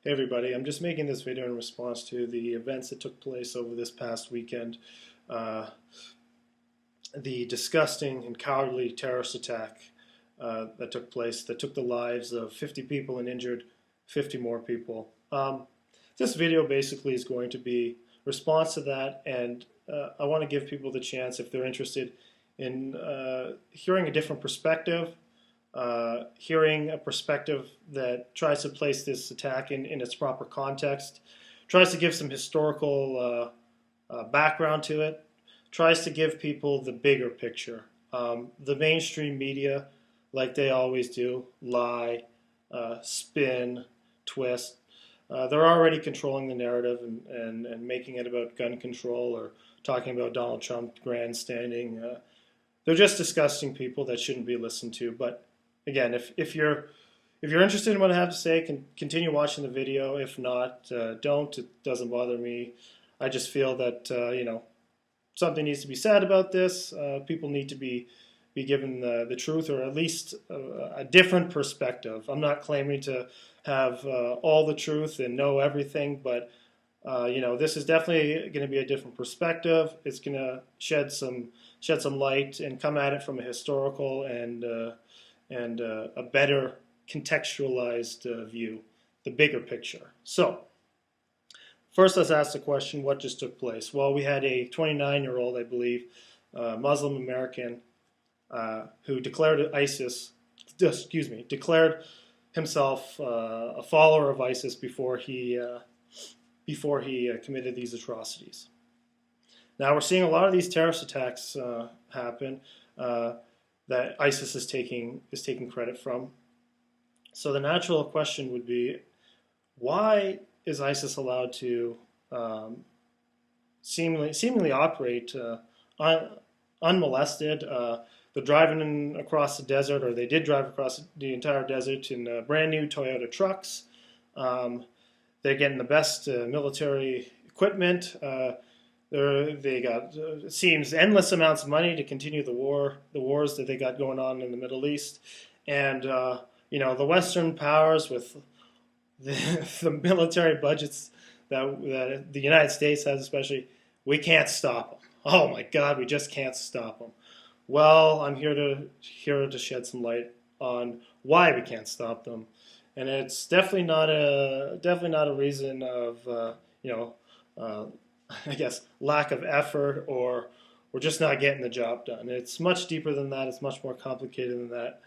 Hey everybody, I'm just making this video in response to the events that took place over this past weekend. Uh, the disgusting and cowardly terrorist attack that took place, that took the lives of 50 people and injured 50 more people. This video basically is going to be response to that, and I want to give people the chance, if they're interested in hearing a different perspective, hearing a perspective that tries to place this attack in its proper context, tries to give some historical background to it, tries to give people the bigger picture. The mainstream media, like they always do, lie, spin, twist. They're already controlling the narrative and making it about gun control or talking about Donald Trump grandstanding. They're just disgusting people that shouldn't be listened to. But again, if you're interested in what I have to say, continue watching the video. If not, don't. It doesn't bother me. I just feel that something needs to be said about this. People need to be given the truth, or at least a different perspective. I'm not claiming to have all the truth and know everything, but this is definitely going to be a different perspective. It's going to shed some light and come at it from a historical and a better contextualized view, the bigger picture. So, first let's ask the question, what just took place? Well, we had a 29-year-old, I believe, Muslim American who declared declared himself a follower of ISIS before he committed these atrocities. Now we're seeing a lot of these terrorist attacks happen that ISIS is taking credit from. So the natural question would be, why is ISIS allowed to seemingly operate unmolested? They're driving across the desert, or they did drive across the entire desert in brand new Toyota trucks. They're getting the best military equipment. They got, it seems, endless amounts of money to continue the wars that they got going on in the Middle East. And, the Western powers with the military budgets that the United States has especially, we can't stop them. Oh my God, we just can't stop them. Well, I'm here to shed some light on why we can't stop them. And it's definitely not a reason of I guess lack of effort, or we're just not getting the job done. It's much deeper than that. It's much more complicated than that.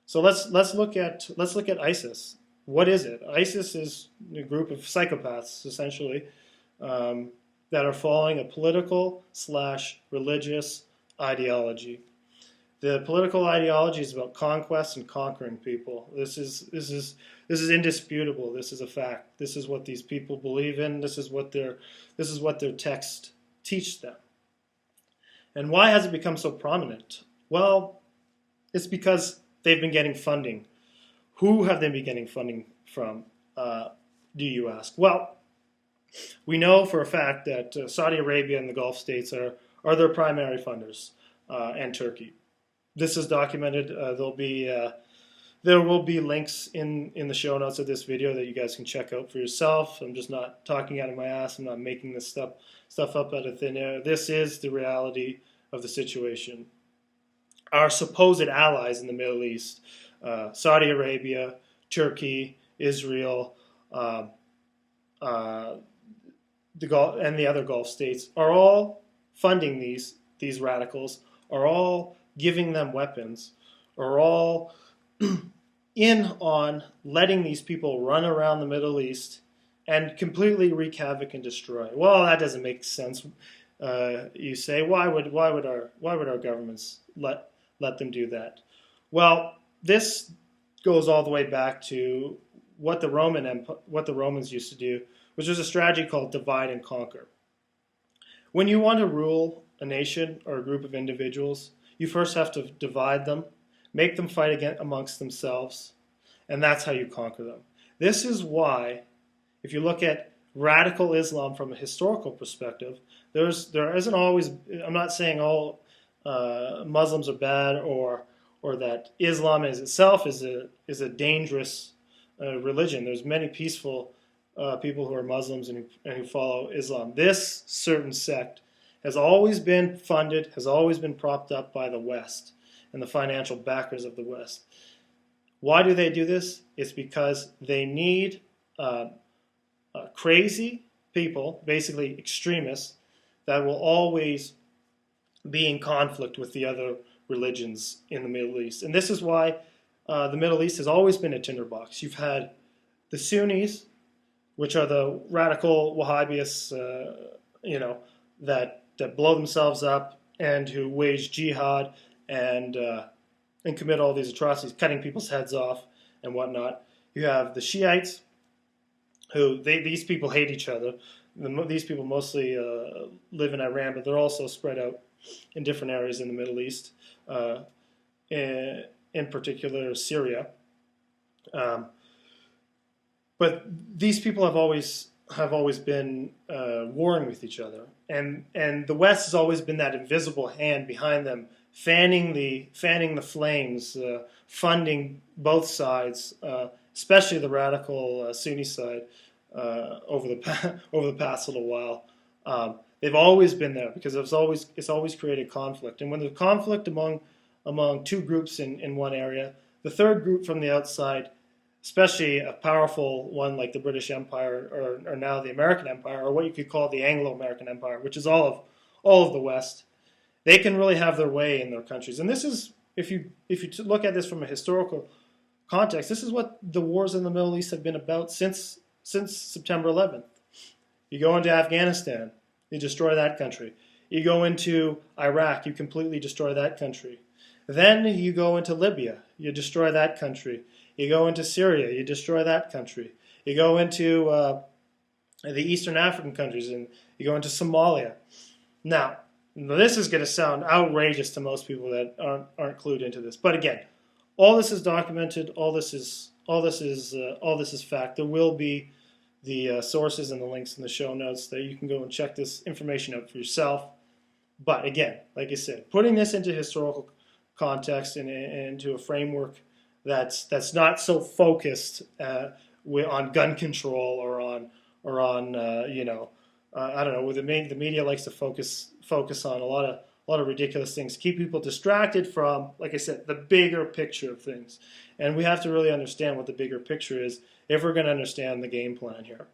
So let's look at ISIS. What is it? ISIS is a group of psychopaths, essentially, that are following a political/religious ideology. The political ideology is about conquest and conquering people. This is indisputable. This is a fact. This is what these people believe in. This is what their texts teach them. And why has it become so prominent? Well, it's because they've been getting funding. Who have they been getting funding from, do you ask? Well, we know for a fact that Saudi Arabia and the Gulf states are their primary funders, and Turkey. This is documented. There will be links in the show notes of this video that you guys can check out for yourself. I'm just not talking out of my ass. I'm not making this stuff up out of thin air. This is the reality of the situation. Our supposed allies in the Middle East, Saudi Arabia, Turkey, Israel, the Gulf, and the other Gulf states, are all funding these radicals, are all giving them weapons, are all in on letting these people run around the Middle East and completely wreak havoc and destroy. Well, that doesn't make sense. You say, why would our governments let them do that? Well, this goes all the way back to what the Romans used to do, which was a strategy called divide and conquer. When you want to rule a nation or a group of individuals, you first have to divide them, make them fight amongst themselves, and that's how you conquer them. This is why, if you look at radical Islam from a historical perspective, there isn't always, I'm not saying all Muslims are bad, or that Islam as itself is a dangerous religion. There's many peaceful people who are Muslims and who follow Islam. This certain sect has always been funded, has always been propped up by the West and the financial backers of the West. Why do they do this? It's because they need crazy people, basically extremists, that will always be in conflict with the other religions in the Middle East. And this is why the Middle East has always been a tinderbox. You've had the Sunnis, which are the radical Wahhabists, that blow themselves up and who wage jihad and commit all these atrocities, cutting people's heads off and whatnot. You have the Shiites, who these people hate each other. These people mostly live in Iran, but they're also spread out in different areas in the Middle East, in particular Syria. But these people have always been warring with each other, and the West has always been that invisible hand behind them, fanning the flames, funding both sides, especially the radical Sunni side, over the past little while. They've always been there because it's always created conflict, and when there's conflict among two groups in one area, the third group from the outside, especially a powerful one like the British Empire or now the American Empire, or what you could call the Anglo-American Empire, which is all of the West, they can really have their way in their countries. And this is, if you look at this from a historical context, this is what the wars in the Middle East have been about since September 11th. You go into Afghanistan, you destroy that country. You go into Iraq, you completely destroy that country. Then you go into Libya, you destroy that country. You go into Syria, you destroy that country. You go into the Eastern African countries, and you go into Somalia. Now, this is going to sound outrageous to most people that aren't clued into this. But again, all this is documented. All this is fact. There will be the sources and the links in the show notes that you can go and check this information out for yourself. But again, like I said, putting this into historical context and into a framework that's not so focused on gun control or on I don't know, where the media likes to focus on a lot of ridiculous things, keep people distracted from, like I said, the bigger picture of things. And we have to really understand what the bigger picture is if we're going to understand the game plan here.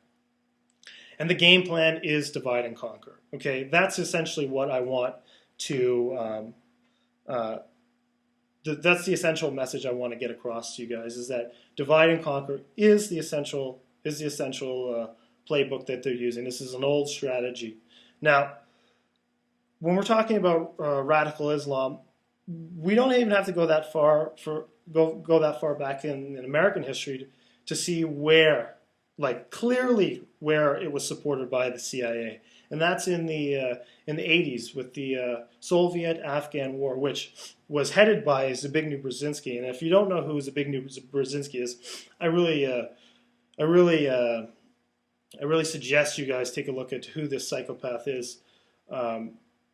And the game plan is divide and conquer. Okay, that's essentially what I want to. That's the essential message I want to get across to you guys: is that divide and conquer is the essential playbook that they're using. This is an old strategy. Now, when we're talking about radical Islam, we don't even have to go that far go that far back in American history to see where, like clearly where it was supported by the CIA, and that's in the 80s with the Soviet-Afghan War, which was headed by Zbigniew Brzezinski. And if you don't know who Zbigniew Brzezinski is, I really suggest you guys take a look at who this psychopath is.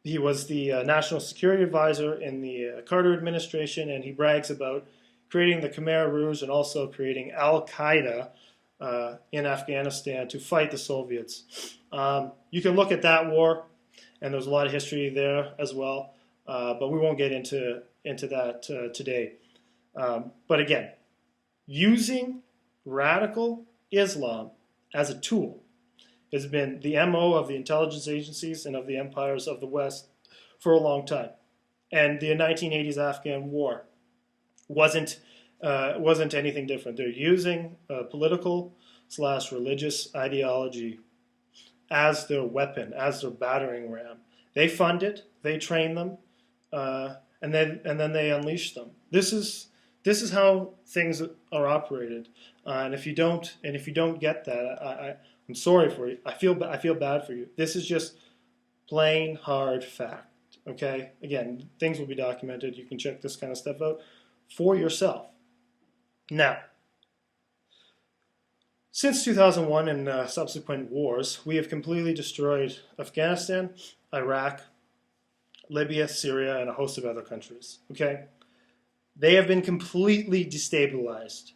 He was the national security advisor in the Carter administration, and he brags about creating the Khmer Rouge and also creating Al-Qaeda in Afghanistan to fight the Soviets. You can look at that war, and there's a lot of history there as well, but we won't get into that today. But again, using radical Islam as a tool has been the MO of the intelligence agencies and of the empires of the West for a long time. And the 1980s Afghan war wasn't anything different. They're using political/religious ideology as their weapon, as their battering ram. They fund it, they train them, and then they unleash them. This is how things are operated. And if you don't get that, I'm sorry for you. I feel bad for you. This is just plain hard fact. Okay. Again, things will be documented. You can check this kind of stuff out for yourself. Now, since 2001 and subsequent wars, we have completely destroyed Afghanistan, Iraq, Libya, Syria, and a host of other countries. Okay? They have been completely destabilized.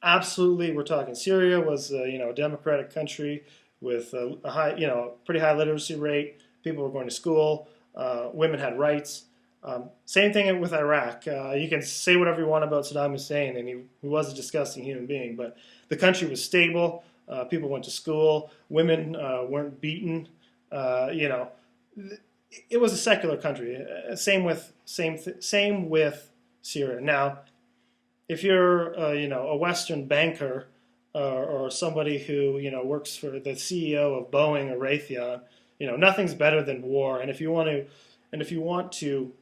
Absolutely, we're talking Syria was a democratic country with a high, pretty high literacy rate. People were going to school. Women had rights. Same thing with Iraq. You can say whatever you want about Saddam Hussein, and he was a disgusting human being, but the country was stable. People went to school. Women weren't beaten. You know, it was a secular country. Same with Syria. Now, if you're a Western banker or somebody who works for the CEO of Boeing or Raytheon, nothing's better than war. And if you want to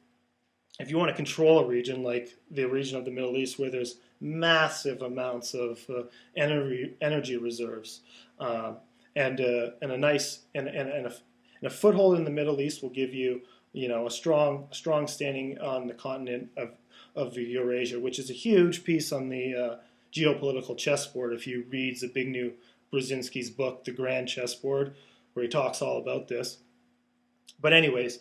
control a region like the region of the Middle East, where there's massive amounts of energy reserves, and a nice and a foothold in the Middle East will give you a strong standing on the continent of Eurasia, which is a huge piece on the geopolitical chessboard. If you read Zbigniew Brzezinski's book, The Grand Chessboard, where he talks all about this. But anyways,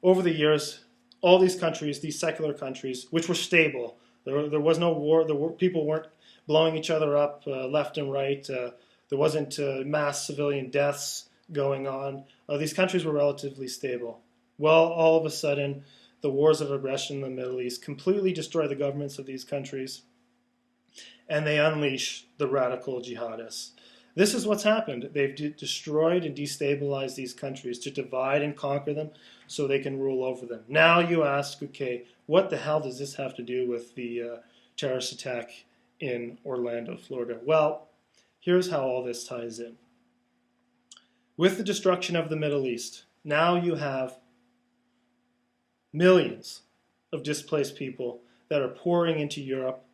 over the years, all these countries, these secular countries, which were stable, there was no war. People weren't blowing each other up left and right. There wasn't mass civilian deaths going on. These countries were relatively stable. Well, all of a sudden, the wars of aggression in the Middle East completely destroy the governments of these countries, and they unleash the radical jihadists. This is what's happened. They've destroyed and destabilized these countries to divide and conquer them so they can rule over them. Now you ask, okay, what the hell does this have to do with the terrorist attack in Orlando, Florida? Well, here's how all this ties in. With the destruction of the Middle East, now you have millions of displaced people that are pouring into Europe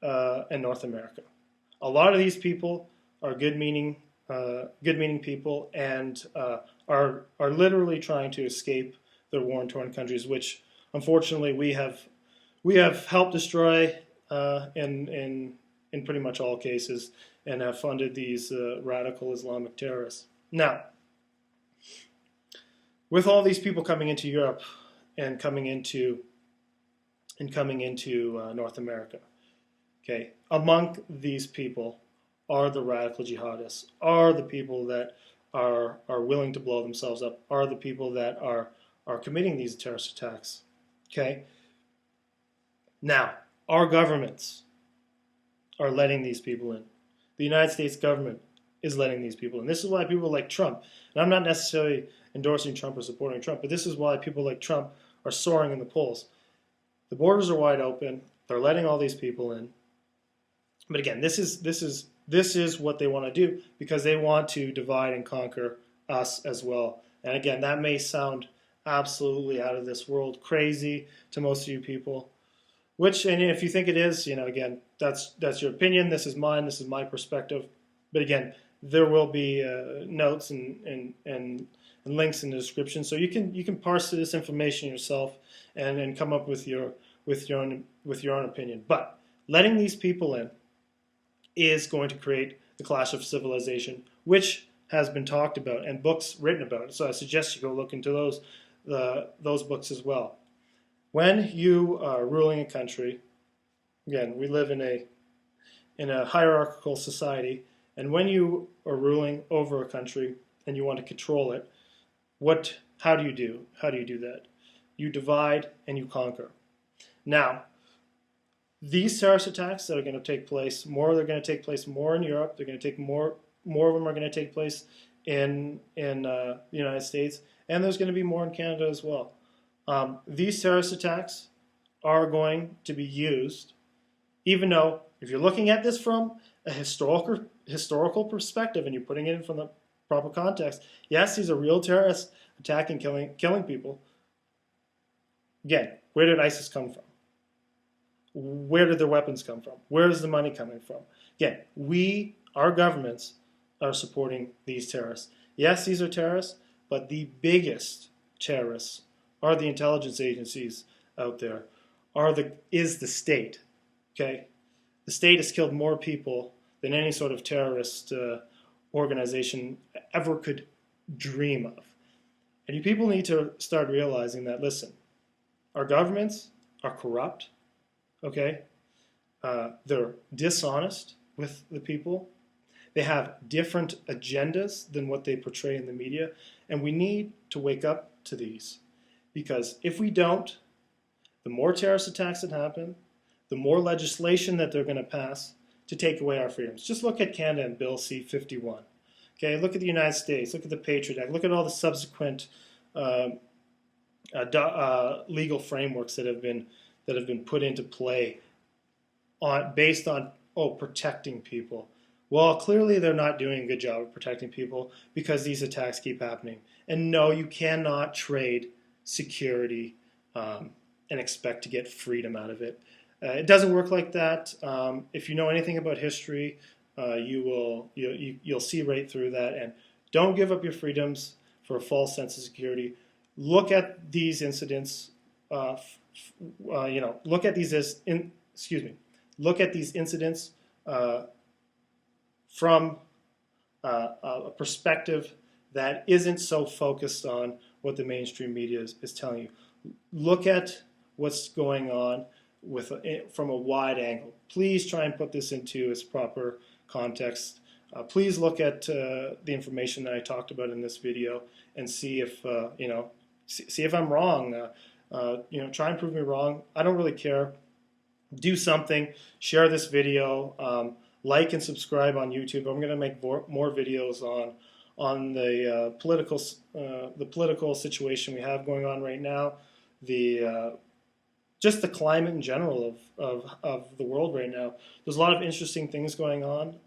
and North America. A lot of these people are good-meaning people and are literally trying to escape their war-torn countries, which unfortunately we have helped destroy in pretty much all cases, and have funded these radical Islamic terrorists. Now, with all these people coming into Europe and coming into North America, okay, among these people are the radical jihadists, are the people that are willing to blow themselves up, are the people that are committing these terrorist attacks. Okay? Now, our governments are letting these people in. The United States government is letting these people in. This is why people like Trump, and I'm not necessarily endorsing Trump or supporting Trump, but this is why people like Trump are soaring in the polls. The borders are wide open. They're letting all these people in. But again, this is what they want to do, because they want to divide and conquer us as well. And again, that may sound absolutely out of this world, crazy to most of you people. Which, and if you think it is, again, that's your opinion. This is mine. This is my perspective. But again, there will be notes and links in the description, so you can parse this information yourself and come up with your own opinion. But letting these people in is going to create the clash of civilization, which has been talked about and books written about. So I suggest you go look into those books as well. When you are ruling a country, again, we live in a hierarchical society, and when you are ruling over a country and you want to control it, how do you do that? You divide and you conquer. Now, these terrorist attacks that are going to take place, they're going to take place more in Europe. They're going to take more of them are going to take place in the United States, and there's going to be more in Canada as well. These terrorist attacks are going to be used, even though if you're looking at this from a historical perspective and you're putting it in from the proper context, yes, these are real terrorists attacking, killing people. Again, where did ISIS come from? Where did their weapons come from? Where is the money coming from? Again, our governments are supporting these terrorists. Yes, these are terrorists, but the biggest terrorists are the intelligence agencies out there, is the state. Okay? The state has killed more people than any sort of terrorist organization ever could dream of. And you people need to start realizing that, listen, our governments are corrupt, okay? They're dishonest with the people. They have different agendas than what they portray in the media, and we need to wake up to these. Because if we don't, the more terrorist attacks that happen, the more legislation that they're going to pass to take away our freedoms. Just look at Canada and Bill C-51. Okay, look at the United States. Look at the Patriot Act. Look at all the subsequent legal frameworks that have been put into play based on protecting people. Well, clearly they're not doing a good job of protecting people because these attacks keep happening. And no, you cannot trade security and expect to get freedom out of it. It doesn't work like that. If you know anything about history, you'll see right through that. And don't give up your freedoms for a false sense of security. Look at these incidents. Look at these Look at these incidents from a perspective that isn't so focused on what the mainstream media is telling you. Look at what's going on from a wide angle. Please try and put this into its proper context. Please look at the information that I talked about in this video and see if see if I'm wrong. Try and prove me wrong. I don't really care. Do something. Share this video. Like and subscribe on YouTube. I'm going to make more videos on the political situation we have going on right now. Just the climate in general of the world right now. There's a lot of interesting things going on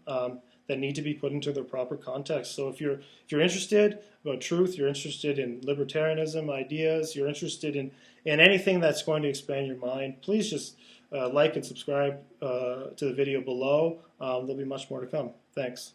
that need to be put into their proper context. So if you're interested about truth, you're interested in libertarianism ideas, you're interested in anything that's going to expand your mind, please just like and subscribe to the video below. There'll be much more to come. Thanks.